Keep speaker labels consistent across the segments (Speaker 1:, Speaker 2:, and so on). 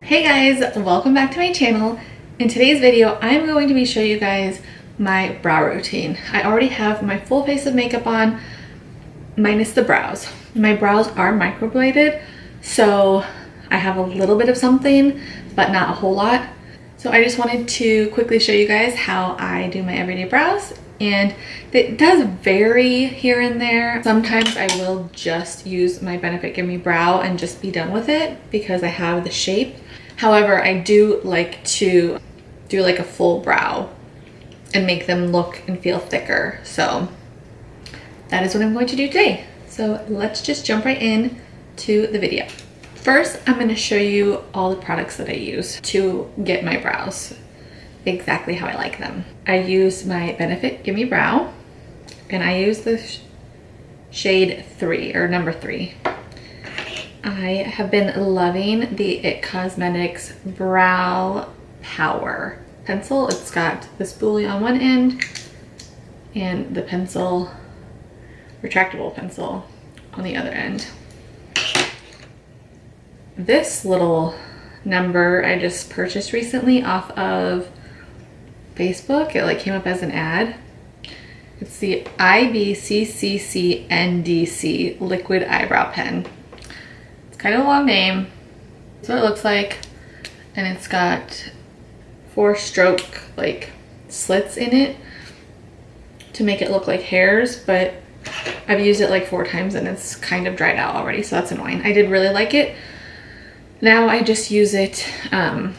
Speaker 1: Hey guys, welcome back to my channel. In today's video, I'm going to be showing you guys my brow routine. I already have my full face of makeup on, minus the brows. My brows are microbladed, so I have a little bit of something, but not a whole lot. So I just wanted to quickly show you guys how I do my everyday brows. And it does vary here and there. Sometimes I will just use my Benefit Gimme Brow and just be done with it because I have the shape. However, I do like to do like a full brow and make them look and feel thicker. So that is what I'm going to do today. So let's just jump right in to the video. First, I'm going to show you all the products that I use to get my brows exactly how I like them. I use my Benefit Gimme Brow, and I use the shade 3 or number 3. I have been loving the IT Cosmetics Brow Powder pencil. It's got the spoolie on one end and the pencil, retractable pencil, on the other end. This little number I just purchased recently off of Facebook. It like came up as an ad. It's the IBCCCNDC liquid eyebrow pen. It's kind of a long name. That's what it looks like. And it's got 4-stroke like slits in it to make it look like hairs, but I've used it like 4 times and it's kind of dried out already, so that's annoying. I did really like it. Now I just use it in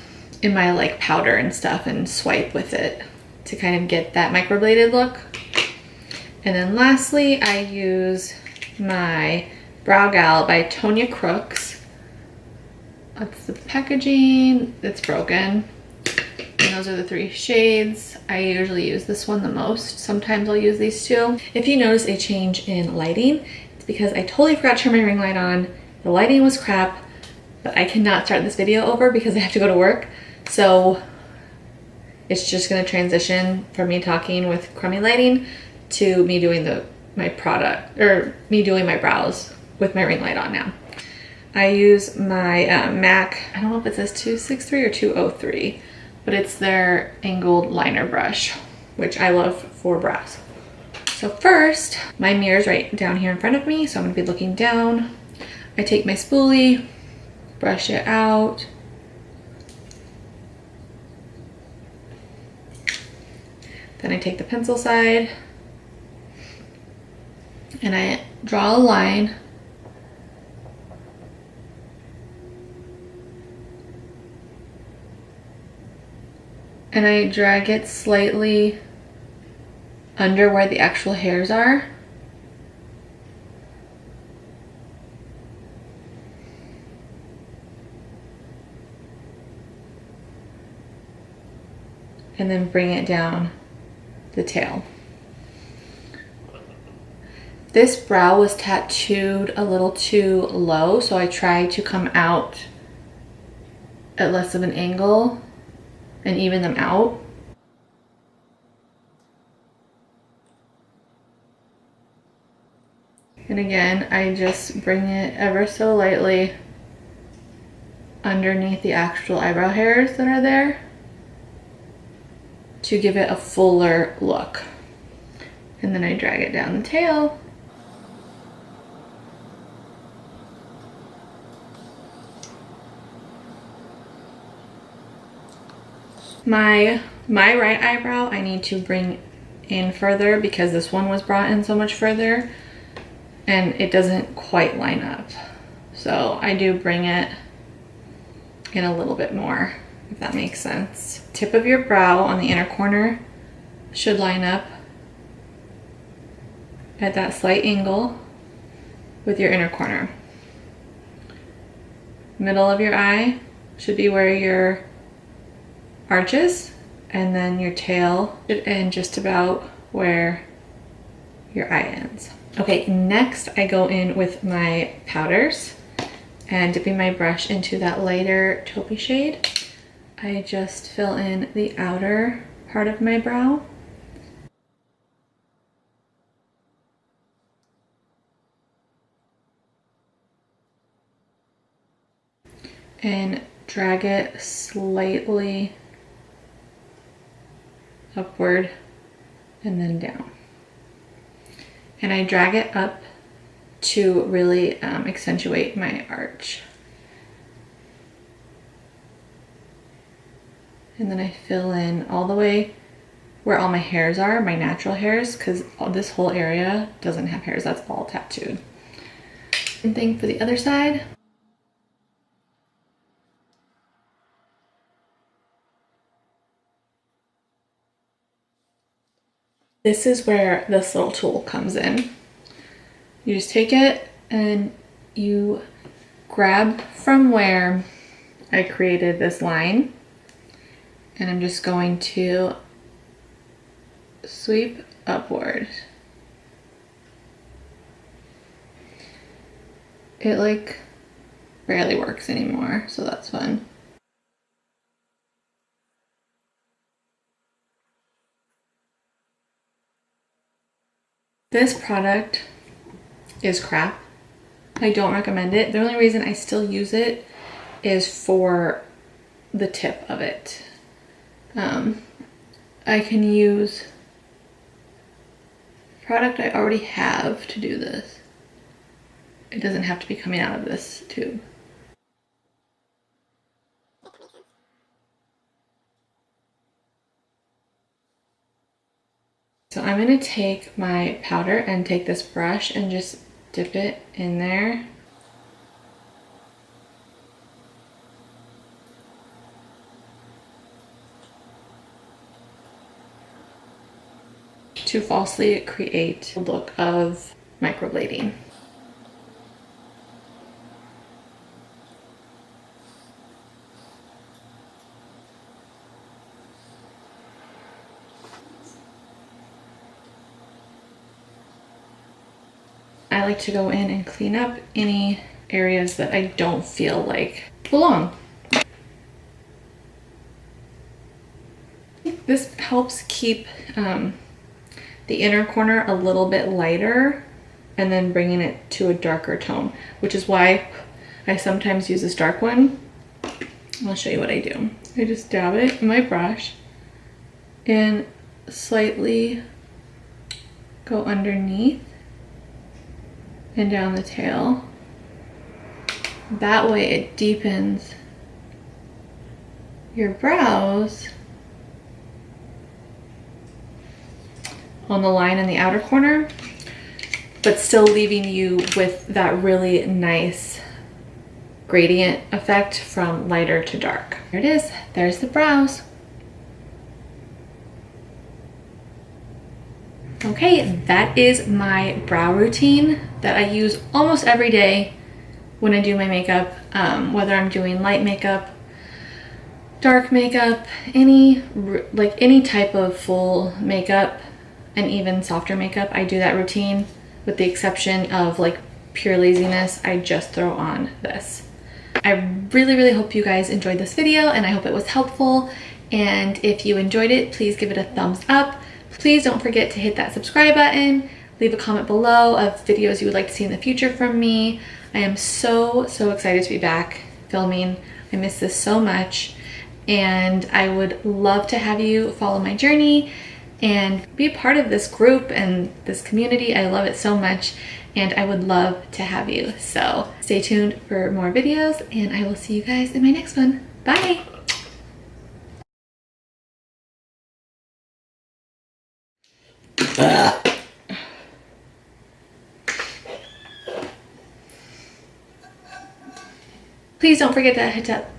Speaker 1: my like powder and stuff and swipe with it to kind of get that microbladed look. And then lastly, I use my Browgal by Tonya Crooks. That's the packaging. It's broken. And those are the 3 shades. I usually use this one the most. Sometimes I'll use these 2. If you notice a change in lighting, it's because I totally forgot to turn my ring light on. The lighting was crap, but I cannot start this video over because I have to go to work. So it's just gonna transition from me talking with crummy lighting to me doing my product, or me doing my brows with my ring light on now. I use my MAC, I don't know if it says 263 or 203, but it's their angled liner brush, which I love for brows. So first, my mirror's right down here in front of me, so I'm gonna be looking down. I take my spoolie, brush it out. Then I take the pencil side and I draw a line. And I drag it slightly under where the actual hairs are. And then bring it down the tail. This brow was tattooed a little too low, so I tried to come out at less of an angle and even them out. And again, I just bring it ever so lightly underneath the actual eyebrow hairs that are there to give it a fuller look. And then I drag it down the tail. My right eyebrow I need to bring in further because this one was brought in so much further and it doesn't quite line up. So I do bring it in a little bit more, if that makes sense. Tip of your brow on the inner corner should line up at that slight angle with your inner corner. Middle of your eye should be where your arch is, and then your tail should end just about where your eye ends. Okay, next I go in with my powders and dipping my brush into that lighter taupey shade. I just fill in the outer part of my brow. And drag it slightly upward and then down. And I drag it up to really accentuate my arch. And then I fill in all the way where all my hairs are, my natural hairs, because this whole area doesn't have hairs, that's all tattooed. Same thing for the other side. This is where this little tool comes in. You just take it and you grab from where I created this line, and I'm just going to sweep upward. It like barely works anymore, so that's fun. This product is crap. I don't recommend it. The only reason I still use it is for the tip of it. I can use product I already have to do this. It doesn't have to be coming out of this tube. So I'm going to take my powder and take this brush and just dip it in there. To falsely create a look of microblading. I like to go in and clean up any areas that I don't feel like belong. This helps keep the inner corner a little bit lighter and then bringing it to a darker tone, which is why I sometimes use this dark one. I'll show you what I do. I just dab it in my brush and slightly go underneath and down the tail. That way it deepens your brows on the line in the outer corner, but still leaving you with that really nice gradient effect from lighter to dark. There it is, there's the brows. Okay, that is my brow routine that I use almost every day when I do my makeup, whether I'm doing light makeup, dark makeup, any type of full makeup, and even softer makeup. I do that routine, with the exception of like pure laziness. I just throw on this. I really hope you guys enjoyed this video, and I hope it was helpful. And if you enjoyed it, please give it a thumbs up. Please don't forget to hit that subscribe button. Leave a comment below of videos you would like to see in the future from me. I am so excited to be back filming. I miss this so much, and I would love to have you follow my journey and be a part of this group and this community. I love it so much, and I would love to have you. So stay tuned for more videos, and I will see you guys in my next one. Bye! Please don't forget to hit that